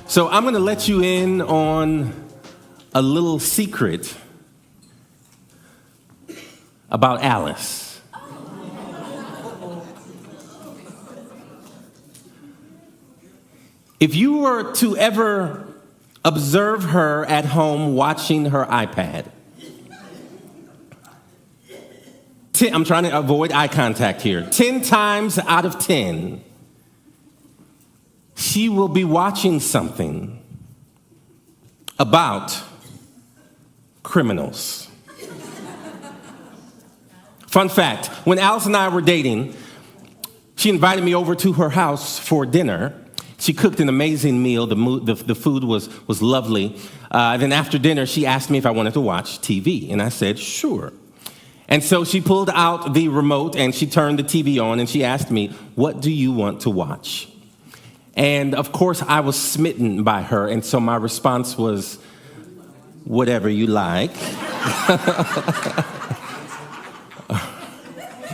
So I'm going to let you in on a little secret about Alice. If you were to ever observe her at home watching her iPad, I'm trying to avoid eye contact here. 10 times out of 10, she will be watching something about criminals. Fun fact, when Alice and I were dating, she invited me over to her house for dinner. She cooked an amazing meal. The food was lovely. Then after dinner, she asked me if I wanted to watch TV, and I said, sure. And so she pulled out the remote, and she turned the TV on, and she asked me, what do you want to watch? And, of course, I was smitten by her, and so my response was, whatever you like.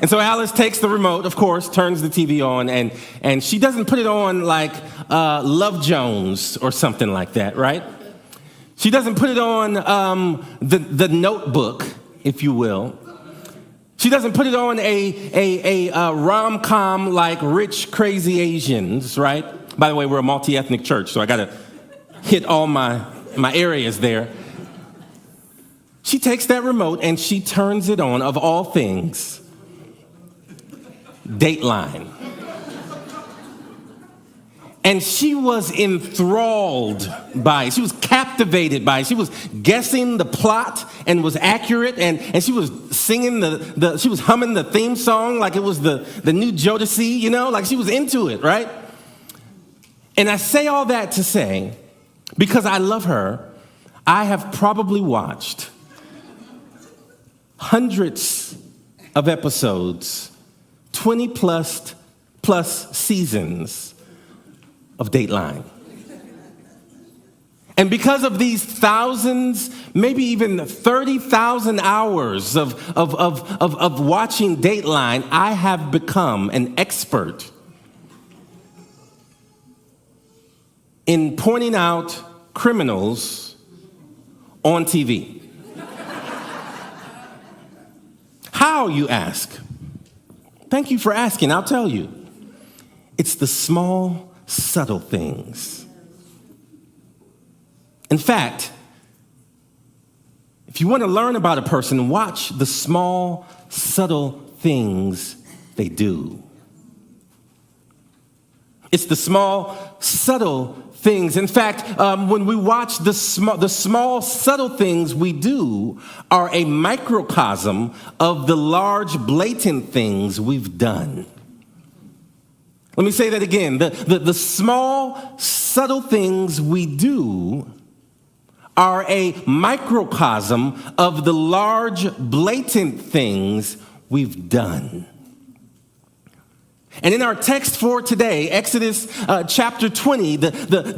And so Alice takes the remote, of course, turns the TV on, and she doesn't put it on like Love Jones or something like that, right? She doesn't put it on the Notebook, if you will. She doesn't put it on a rom-com like Rich Crazy Asians, right? By the way, we're a multi-ethnic church, so I got to hit all my areas there. She takes that remote and she turns it on, of all things, Dateline. And she was enthralled by it. She was captivated by it. She was guessing the plot and was accurate. And she was singing she was humming the theme song like it was the new Jodeci, you know, like she was into it, right? And I say all that to say, because I love her, I have probably watched hundreds of episodes, 20 plus seasons of Dateline. And because of these thousands, maybe even 30,000 hours of watching Dateline, I have become an expert in pointing out criminals on TV. How, you ask? Thank you for asking, I'll tell you. It's the small, subtle things. In fact, if you want to learn about a person, watch the small, subtle things they do. It's the small, subtle things. In fact, when we watch the small, subtle things we do are a microcosm of the large, blatant things we've done. Let me say that again. The small, subtle things we do are a microcosm of the large, blatant things we've done. And in our text for today, Exodus chapter 20,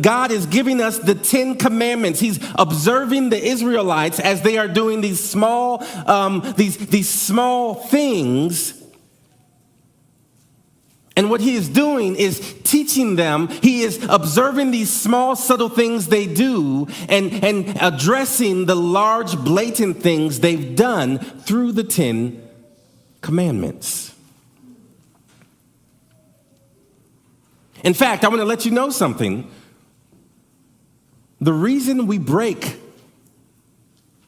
God is giving us the 10 commandments. He's observing the Israelites as they are doing these small things. And what he is doing is teaching them. He is observing these small, subtle things they do and addressing the large, blatant things they've done through the 10 commandments. In fact, I want to let you know something. The reason we break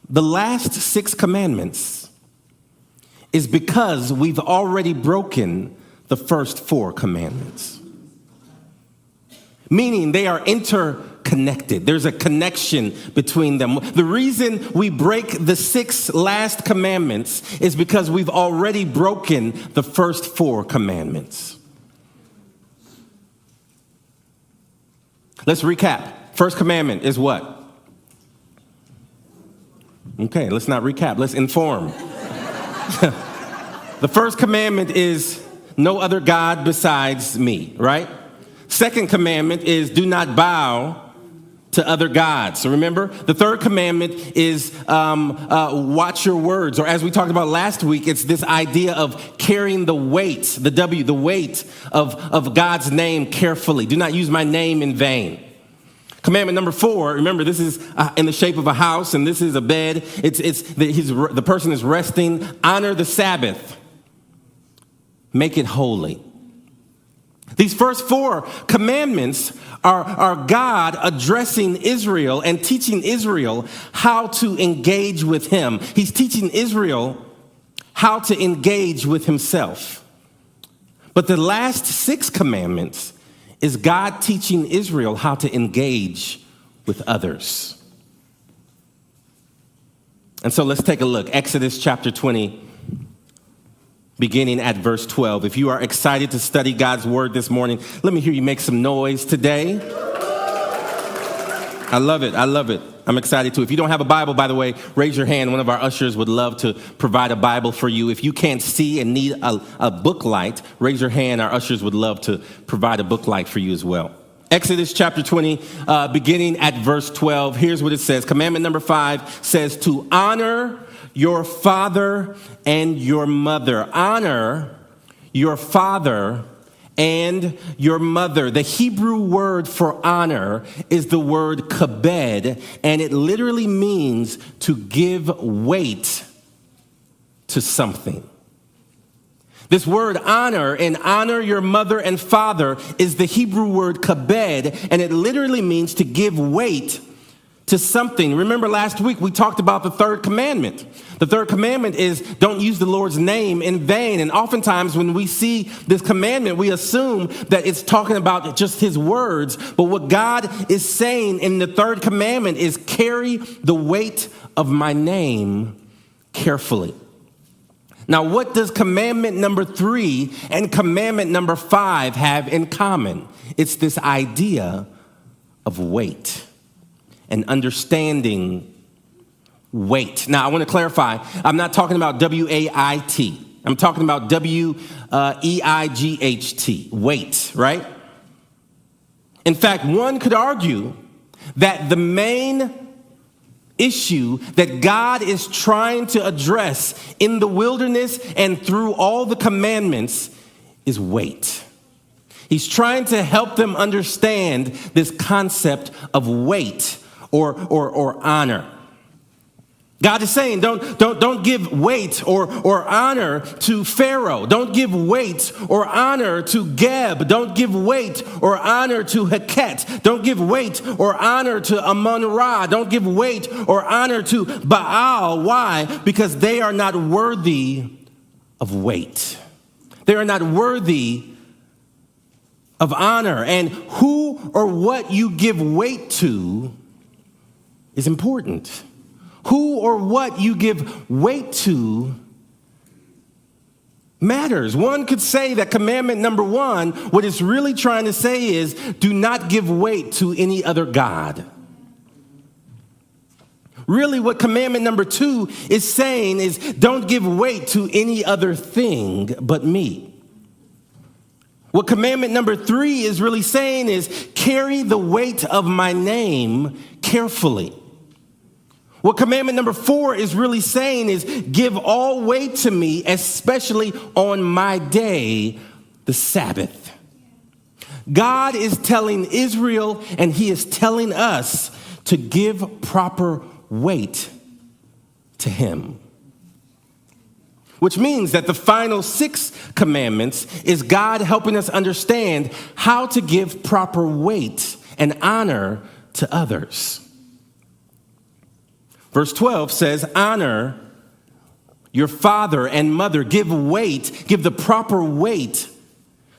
the last 6 commandments is because we've already broken the first 4 commandments. Meaning they are interconnected. There's a connection between them. The reason we break the 6 last commandments is because we've already broken the first 4 commandments. Let's recap. First commandment is what? Okay, let's not recap. Let's inform. The first commandment is no other God besides me, right? Second commandment is do not bow to other gods. So remember, the third commandment is watch your words. Or as we talked about last week, it's this idea of carrying the weight, the weight of God's name carefully. Do not use my name in vain. Commandment number 4, remember, this is in the shape of a house, and this is a bed. The person is resting. Honor the Sabbath. Make it holy. These first 4 commandments are God addressing Israel and teaching Israel how to engage with him. He's teaching Israel how to engage with himself. But the last 6 commandments is God teaching Israel how to engage with others. And so let's take a look. Exodus chapter 20, beginning at verse 12. If you are excited to study God's word this morning, let me hear you make some noise today. I love it. I love it. I'm excited too. If you don't have a Bible, by the way, raise your hand. One of our ushers would love to provide a Bible for you. If you can't see and need a book light, raise your hand. Our ushers would love to provide a book light for you as well. Exodus chapter 20, beginning at verse 12. Here's what it says. Commandment number 5 says to honor your father and your mother. Honor your father and your mother. The Hebrew word for honor is the word kabed, and it literally means to give weight to something. This word honor and honor your mother and father is the Hebrew word kabed, and it literally means to give weight to something. Remember last week we talked about the 3rd commandment. The 3rd commandment is don't use the Lord's name in vain. And oftentimes when we see this commandment, we assume that it's talking about just his words. But what God is saying in the 3rd commandment is carry the weight of my name carefully. Now, what does commandment number 3 and commandment number 5 have in common? It's this idea of weight and understanding weight. Now, I want to clarify. I'm not talking about W-A-I-T. I'm talking about W-E-I-G-H-T, weight, right? In fact, one could argue that the main issue that God is trying to address in the wilderness and through all the commandments is weight. He's trying to help them understand this concept of weight or honor. God is saying, don't give weight or honor to Pharaoh. Don't give weight or honor to Geb. Don't give weight or honor to Heket. Don't give weight or honor to Amun-Ra. Don't give weight or honor to Baal. Why? Because they are not worthy of weight. They are not worthy of honor. And who or what you give weight to is important. Who or what you give weight to matters. One could say that commandment number 1, what it's really trying to say is do not give weight to any other god. Really, what commandment number 2 is saying is don't give weight to any other thing but me. What commandment number 3 is really saying is carry the weight of my name carefully. What commandment number 4 is really saying is give all weight to me, especially on my day, the Sabbath. God is telling Israel and he is telling us to give proper weight to him. Which means that the final 6 commandments is God helping us understand how to give proper weight and honor to others. Verse 12 says, honor your father and mother. Give the proper weight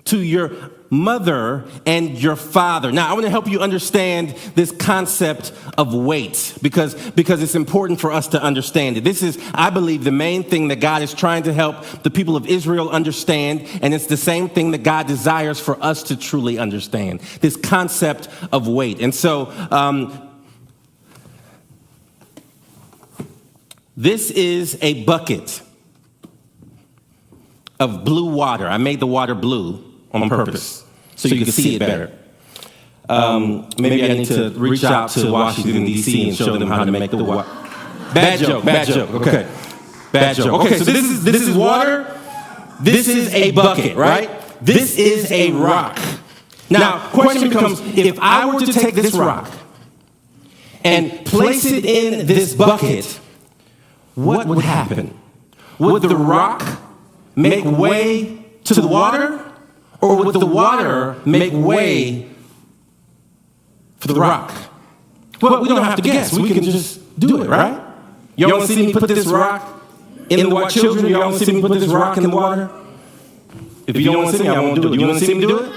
to your mother and your father. Now, I want to help you understand this concept of weight because it's important for us to understand it. This is, I believe, the main thing that God is trying to help the people of Israel understand, and it's the same thing that God desires for us to truly understand, this concept of weight. And so, this is a bucket of blue water. I made the water blue on purpose so you can see it better. Maybe I need to reach out to Washington, D.C. and show them how to make the water. Bad joke. Okay. Bad joke. Okay, so this is water. This is a bucket, right? This is a rock. Now, question becomes, if I were to take this rock and place it in this bucket, what would happen? Would the rock make way to the water, or would the water make way for the rock? Well, we don't have to guess. We can just do it, right? Y'all want to see me put this rock in the water? Children, y'all want to see me put this rock in the water? If you don't want to see me, I won't do it. You want to see me do it?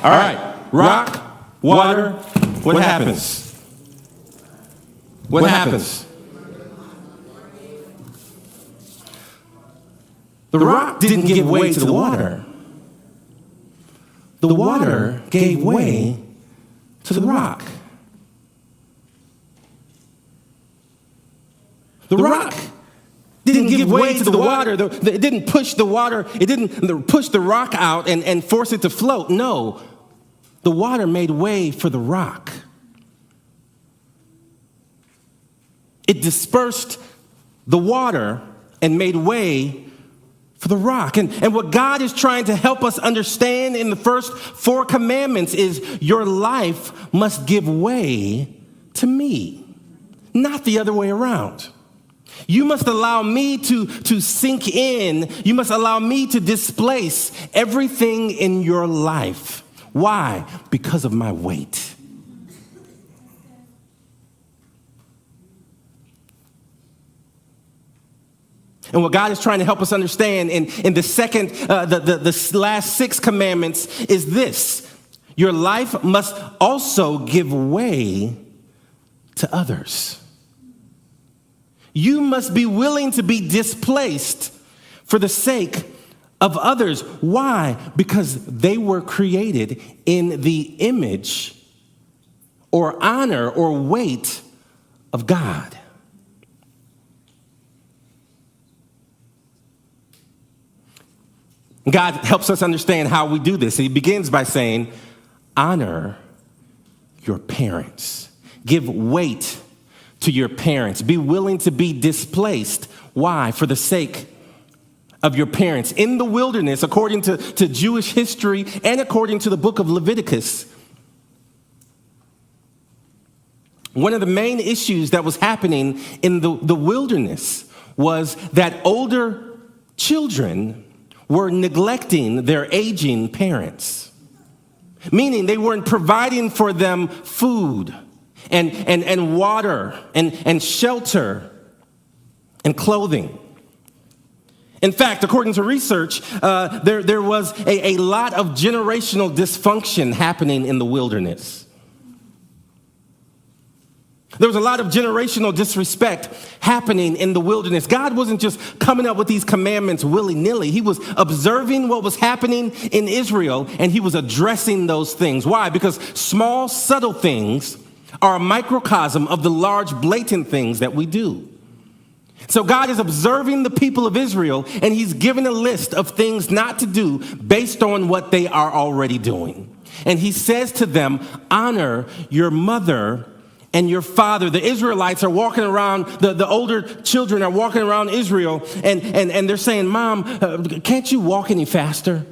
All right. Rock, water, what happens? What happens? The rock didn't give way to the water. The water gave way to the rock. The rock didn't give way to the water. It didn't push the water. It didn't push the rock out and force it to float. No, the water made way for the rock. It dispersed the water and made way for the rock. And what God is trying to help us understand in the first 4 commandments is your life must give way to me, not the other way around. You must allow me to sink in. You must allow me to displace everything in your life. Why? Because of my weight. And what God is trying to help us understand in the second, the last 6 commandments is this: your life must also give way to others. You must be willing to be displaced for the sake of others. Why? Because they were created in the image or honor or weight of God. God helps us understand how we do this. He begins by saying, honor your parents. Give weight to your parents. Be willing to be displaced. Why? For the sake of your parents. In the wilderness, according to Jewish history and according to the book of Leviticus, one of the main issues that was happening in the wilderness was that older children were neglecting their aging parents, meaning they weren't providing for them food and water and shelter and clothing. In fact, according to research, there was a lot of generational dysfunction happening in the wilderness. There was a lot of generational disrespect happening in the wilderness. God wasn't just coming up with these commandments willy-nilly. He was observing what was happening in Israel, and he was addressing those things. Why? Because small, subtle things are a microcosm of the large, blatant things that we do. So God is observing the people of Israel, and he's given a list of things not to do based on what they are already doing. And he says to them, honor your mother and your father. The Israelites are walking around, the older children are walking around Israel, and they're saying, Mom, can't you walk any faster?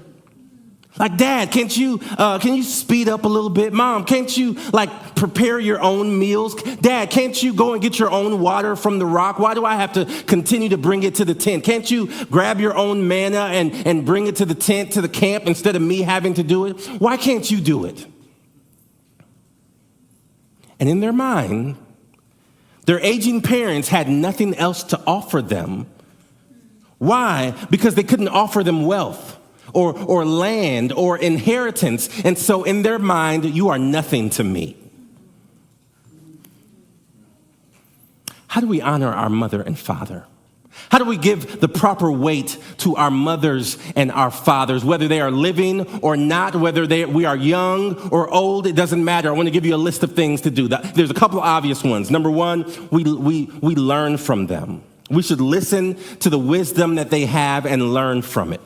Like, Dad, can you speed up a little bit? Mom, can't you prepare your own meals? Dad, can't you go and get your own water from the rock? Why do I have to continue to bring it to the tent? Can't you grab your own manna and bring it to the tent, to the camp, instead of me having to do it? Why can't you do it? And in their mind, their aging parents had nothing else to offer them. Why? Because they couldn't offer them wealth or land or inheritance. And so in their mind, you are nothing to me. How do we honor our mother and father? How do we give the proper weight to our mothers and our fathers, whether they are living or not, whether we are young or old? It doesn't matter. I want to give you a list of things to do. There's a couple of obvious ones. Number one, we learn from them. We should listen to the wisdom that they have and learn from it.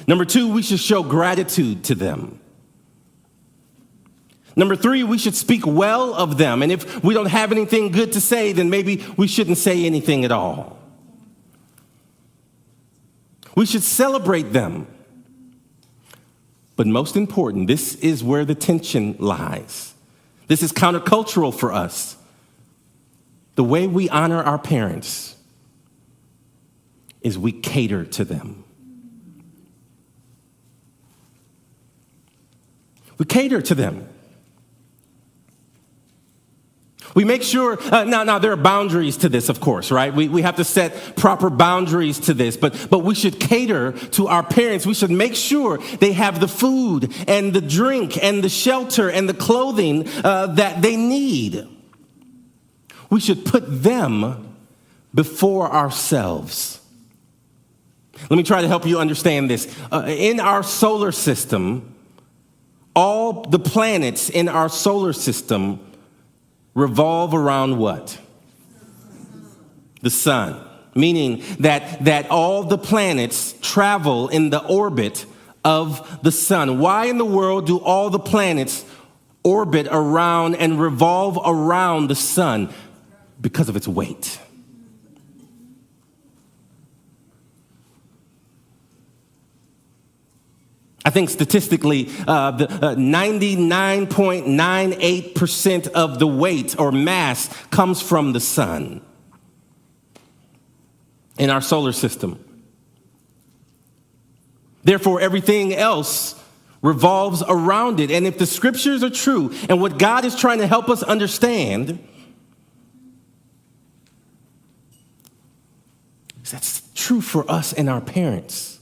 Number two, we should show gratitude to them. Number three, we should speak well of them. And if we don't have anything good to say, then maybe we shouldn't say anything at all. We should celebrate them. But most important, this is where the tension lies. This is countercultural for us. The way we honor our parents is we cater to them. We cater to them. We make sure, now there are boundaries to this, of course, right? We have to set proper boundaries to this, but we should cater to our parents. We should make sure they have the food and the drink and the shelter and the clothing that they need. We should put them before ourselves. Let me try to help you understand this. In our solar system, all the planets in our solar system revolve around what? The sun. Meaning that all the planets travel in the orbit of the sun. Why in the world do all the planets orbit around and revolve around the sun? Because of its weight. I think statistically, the 99.98% of the weight or mass comes from the sun in our solar system. Therefore, everything else revolves around it. And if the scriptures are true, and what God is trying to help us understand, that's true for us and our parents.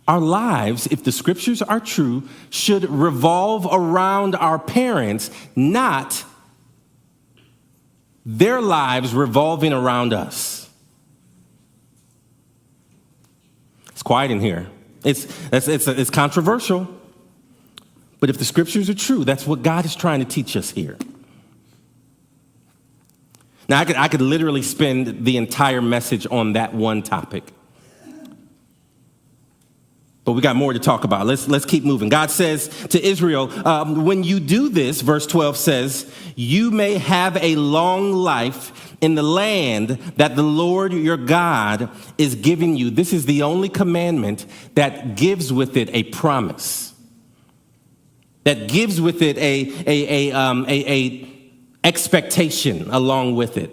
Our lives, if the scriptures are true, should revolve around our parents, not their lives revolving around us. It's quiet in here. It's controversial. But if the scriptures are true, that's what God is trying to teach us here. Now, I could literally spend the entire message on that one topic. But we got more to talk about. Let's keep moving. God says to Israel, when you do this, verse 12 says, you may have a long life in the land that the Lord your God is giving you. This is the only commandment that gives with it a promise, that gives with it a expectation along with it,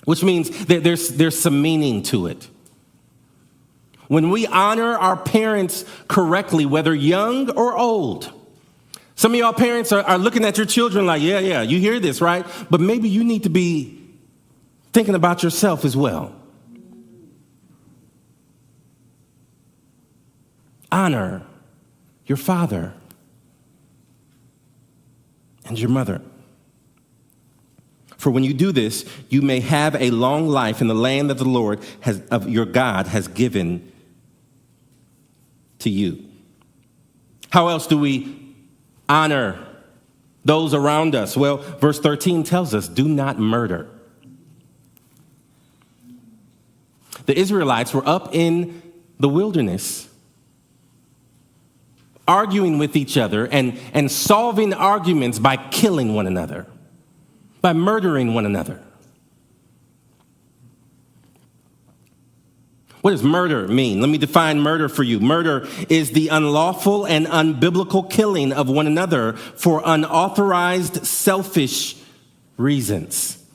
which means that there's some meaning to it. When we honor our parents correctly, whether young or old, some of y'all parents are looking at your children like, yeah, you hear this, right? But maybe you need to be thinking about yourself as well. Honor your father and your mother. For when you do this, you may have a long life in the land that the Lord of your God has given to you. How else do we honor those around us? Well, verse 13 tells us, do not murder. The Israelites were up in the wilderness arguing with each other and solving arguments by killing one another, by murdering one another. What does murder mean? Let me define murder for you. Murder is the unlawful and unbiblical killing of one another for unauthorized, selfish reasons.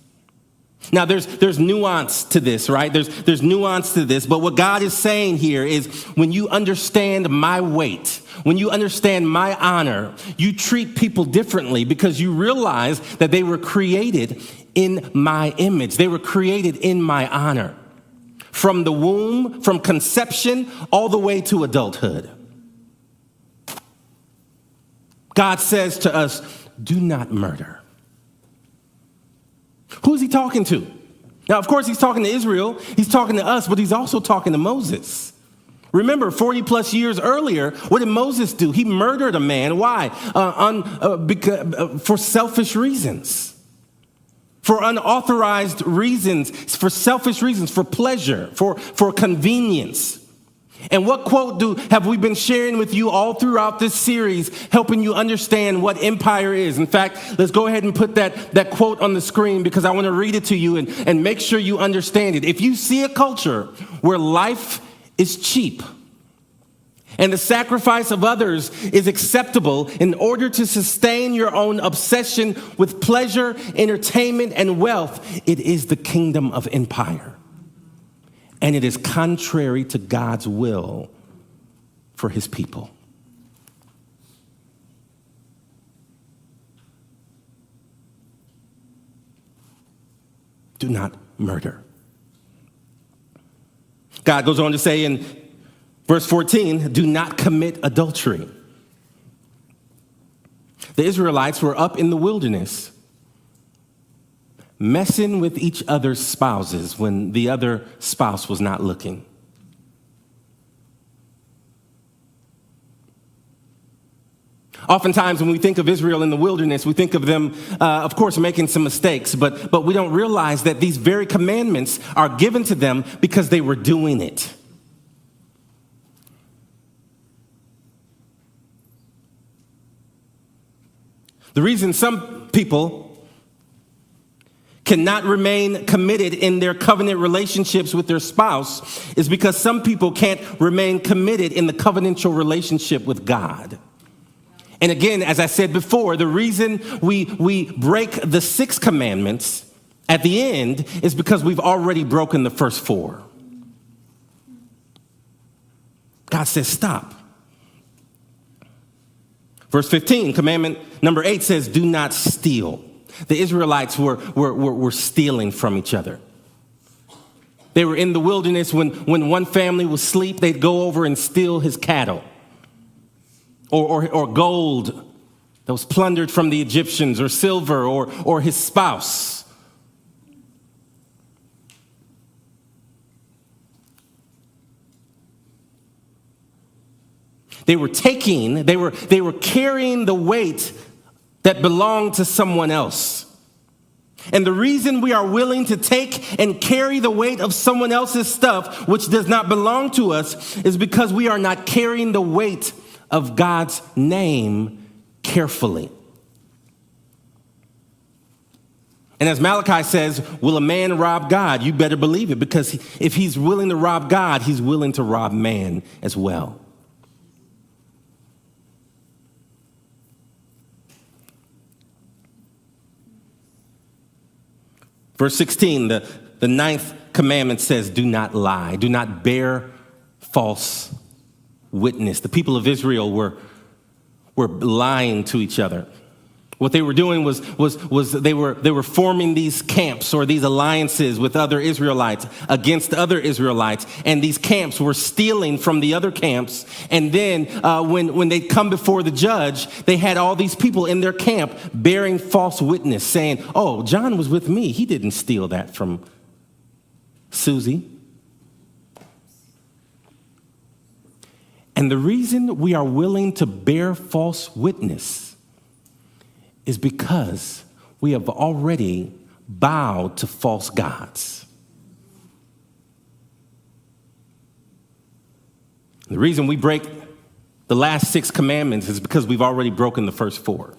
Now, there's nuance to this, right? There's nuance to this, but what God is saying here is when you understand my weight, when you understand my honor, you treat people differently because you realize that they were created in my image. They were created in my honor. From the womb, from conception, all the way to adulthood. God says to us, do not murder. Who is he talking to? Now, of course, he's talking to Israel. He's talking to us, but he's also talking to Moses. Remember, 40 plus years earlier, what did Moses do? He murdered a man. Why? For selfish reasons. For unauthorized reasons, for selfish reasons, for pleasure, for convenience. And what quote have we been sharing with you all throughout this series, helping you understand what empire is? In fact, let's go ahead and put that quote on the screen because I want to read it to you and make sure you understand it. If you see a culture where life is cheap And the sacrifice of others is acceptable in order to sustain your own obsession with pleasure, entertainment, and wealth. It is the kingdom of empire. And it is contrary to God's will for his people. Do not murder. God goes on to say in verse 14, do not commit adultery. The Israelites were up in the wilderness, messing with each other's spouses when the other spouse was not looking. Oftentimes when we think of Israel in the wilderness, we think of them, of course, making some mistakes, but we don't realize that these very commandments are given to them because they were doing it. The reason some people cannot remain committed in their covenant relationships with their spouse is because some people can't remain committed in the covenantal relationship with God. And again, as I said before, the reason we break the 6 commandments at the end is because we've already broken the first 4. God says, stop. Verse 15, commandment number 8 says, do not steal. The Israelites were stealing from each other. They were in the wilderness when one family was asleep, they'd go over and steal his cattle or gold that was plundered from the Egyptians, or silver, or his spouse. They were carrying the weight that belonged to someone else. And the reason we are willing to take and carry the weight of someone else's stuff, which does not belong to us, is because we are not carrying the weight of God's name carefully. And as Malachi says, will a man rob God? You better believe it, because if he's willing to rob God, he's willing to rob man as well. Verse 16, the 9th commandment says, do not lie. Do not bear false witness. The people of Israel were lying to each other. What they were doing was they were forming these camps or these alliances with other Israelites against other Israelites, and these camps were stealing from the other camps. And then when they come before the judge, they had all these people in their camp bearing false witness, saying, "Oh, John was with me. He didn't steal that from Susie." And the reason we are willing to bear false witness is because we have already bowed to false gods. The reason we break the last 6 commandments is because we've already broken the first 4.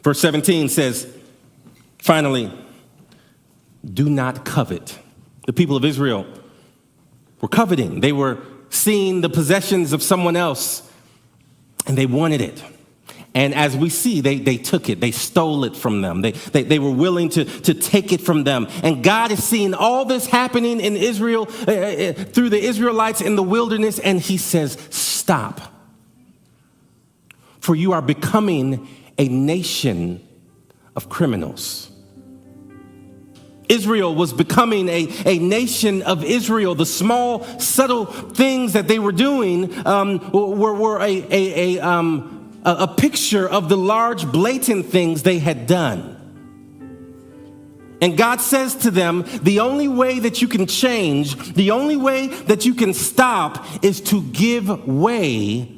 Verse 17 says, finally, do not covet. The people of Israel were coveting. They were seeing the possessions of someone else, and they wanted it. And as we see, they took it. They stole it from them. They were willing to take it from them. And God is seeing all this happening in Israel through the Israelites in the wilderness, and he says, stop. For you are becoming a nation of criminals. Israel was becoming a nation of Israel. The small, subtle things that they were doing were a picture of the large, blatant things they had done. And God says to them, the only way that you can change, the only way that you can stop is to give way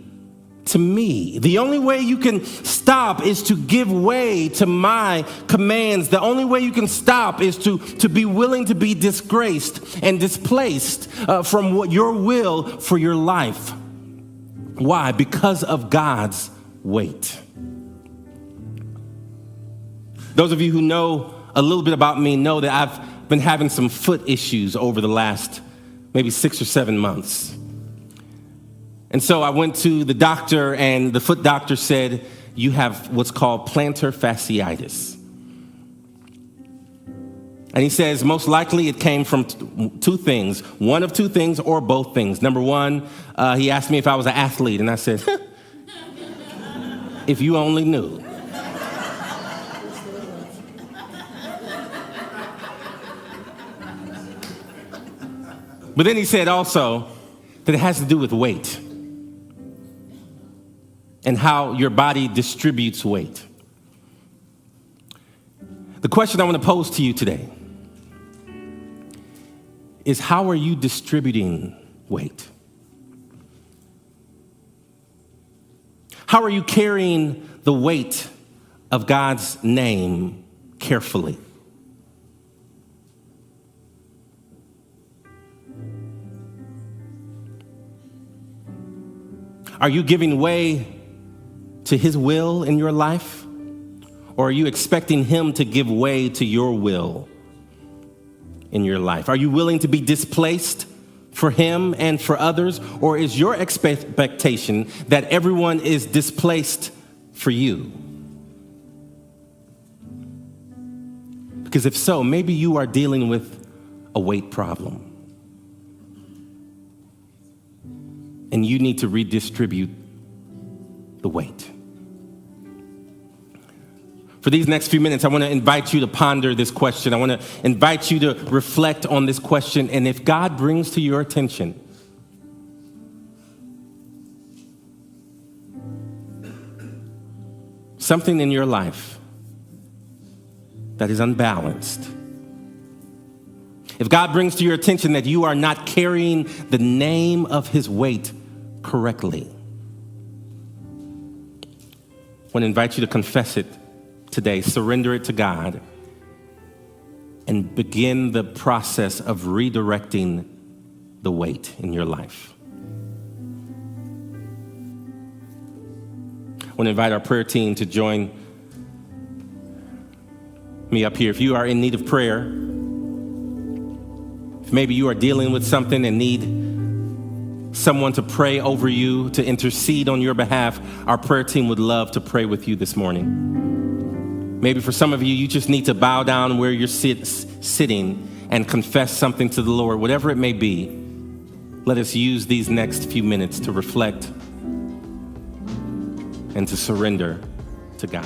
to me. The only way you can stop is to give way to my commands. The only way you can stop is to be willing to be disgraced and displaced from what your will for your life. Why? Because of God's weight. Those of you who know a little bit about me know that been having some foot issues over the last maybe 6 or 7 months. And so I went to the doctor, and the foot doctor said, you have what's called plantar fasciitis. And he says, most likely it came from two things, one of two things or both things. Number one, he asked me if I was an athlete, and I said, if you only knew. But then he said also that it has to do with weight and how your body distributes weight. The question I want to pose to you today is, how are you distributing weight? How are you carrying the weight of God's name carefully? Are you giving way to His will in your life? Or are you expecting Him to give way to your will in your life? Are you willing to be displaced for Him and for others? Or is your expectation that everyone is displaced for you? Because if so, maybe you are dealing with a weight problem. And you need to redistribute the weight. For these next few minutes, I want to invite you to ponder this question. I want to invite you to reflect on this question. And if God brings to your attention something in your life that is unbalanced, if God brings to your attention that you are not carrying the name of His weight correctly, I want to invite you to confess it today, surrender it to God, and begin the process of redirecting the weight in your life. I want to invite our prayer team to join me up here. If you are in need of prayer, if maybe you are dealing with something and need someone to pray over you, to intercede on your behalf, our prayer team would love to pray with you this morning. Maybe for some of you, you just need to bow down where you're sitting and confess something to the Lord. Whatever it may be, let us use these next few minutes to reflect and to surrender to God.